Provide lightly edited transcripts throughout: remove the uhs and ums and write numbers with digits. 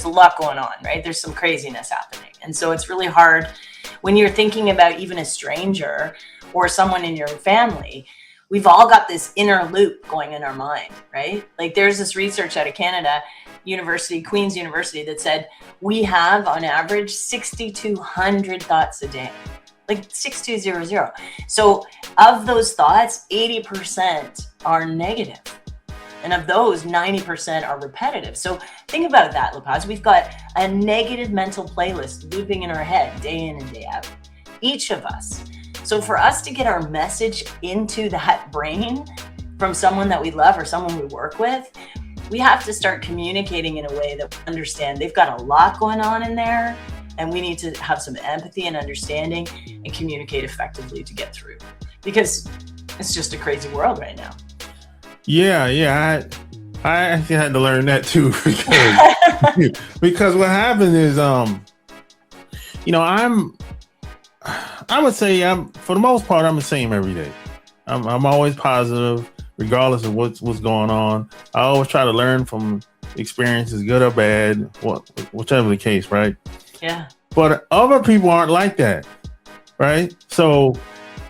a lot going on, right? There's some craziness happening. And so it's really hard when you're thinking about even a stranger or someone in your family. We've all got this inner loop going in our mind, right? Like there's this research out of Canada, Queen's University, that said we have on average 6,200 thoughts a day, like 6,200. So of those thoughts, 80% are negative. And of those, 90% are repetitive. So think about that, Lopaze. We've got a negative mental playlist looping in our head day in and day out, each of us. So for us to get our message into that brain from someone that we love or someone we work with, we have to start communicating in a way that we understand they've got a lot going on in there, and we need to have some empathy and understanding and communicate effectively to get through, because it's just a crazy world right now. Yeah. I actually had to learn that too, because what happened is, I would say for the most part, I'm the same every day. I'm always positive, regardless of what's going on. I always try to learn from experiences, good or bad, whichever the case, right? Yeah. But other people aren't like that, right? So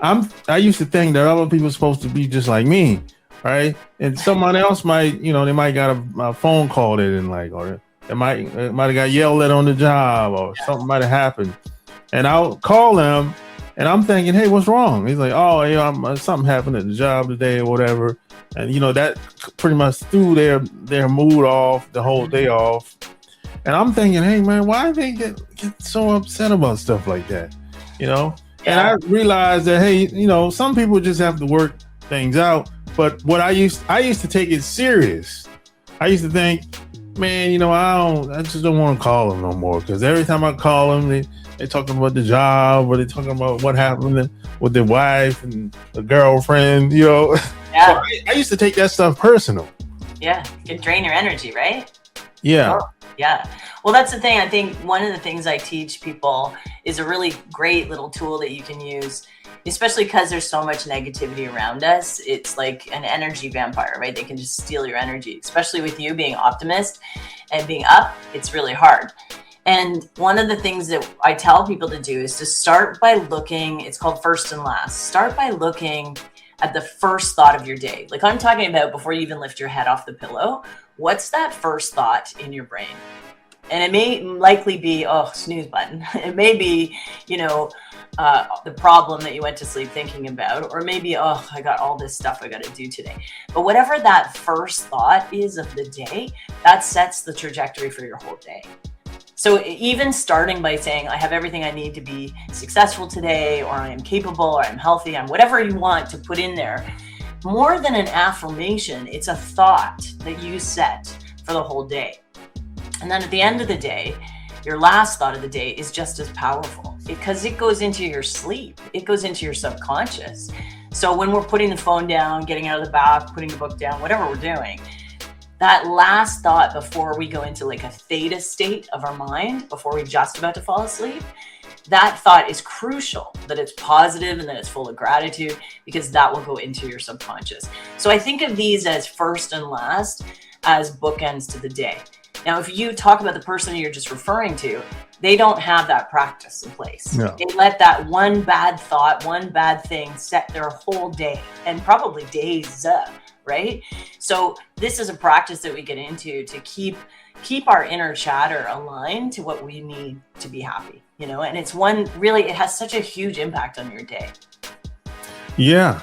I used to think that other people are supposed to be just like me, right? And someone else might, they might got a phone call they didn't like, or they might have got yelled at on the job, or something might have happened. And I'll call them, and I'm thinking, hey, what's wrong? He's like, oh, something happened at the job today or whatever. And, that pretty much threw their mood off, the whole day off. And I'm thinking, hey, man, why they get so upset about stuff like that? Yeah. And I realized that, hey, some people just have to work things out. But what I used to take it serious. I used to think, man, I just don't want to call them no more, because every time I call them, they're talking about the job, or they're talking about what happened with their wife and the girlfriend, Yeah. So I used to take that stuff personal. Yeah. It can drain your energy, right? Yeah. Oh, yeah. Well, that's the thing. I think one of the things I teach people is a really great little tool that you can use, especially because there's so much negativity around us. It's like an energy vampire, right? They can just steal your energy, especially with you being optimist and being up. It's really hard. And one of the things that I tell people to do is to start by looking, it's called first and last. Start by looking at the first thought of your day. Like I'm talking about before you even lift your head off the pillow, what's that first thought in your brain? And it may likely be, snooze button. It may be, the problem that you went to sleep thinking about, or maybe, I got all this stuff I got to do today. But whatever that first thought is of the day, that sets the trajectory for your whole day. So even starting by saying, I have everything I need to be successful today, or I am capable, or I'm healthy, I'm whatever you want to put in there, more than an affirmation, it's a thought that you set for the whole day. And then at the end of the day, your last thought of the day is just as powerful, because it goes into your sleep. It goes into your subconscious. So when we're putting the phone down, getting out of the bath, putting the book down, whatever we're doing, that last thought before we go into like a theta state of our mind, before we're just about to fall asleep, that thought is crucial, that it's positive and that it's full of gratitude, because that will go into your subconscious. So I think of these as first and last, as bookends to the day. Now, if you talk about the person you're just referring to, they don't have that practice in place. No. They let that one bad thought, one bad thing set their whole day, and probably days, right? So this is a practice that we get into to keep our inner chatter aligned to what we need to be happy, and it's it has such a huge impact on your day. Yeah.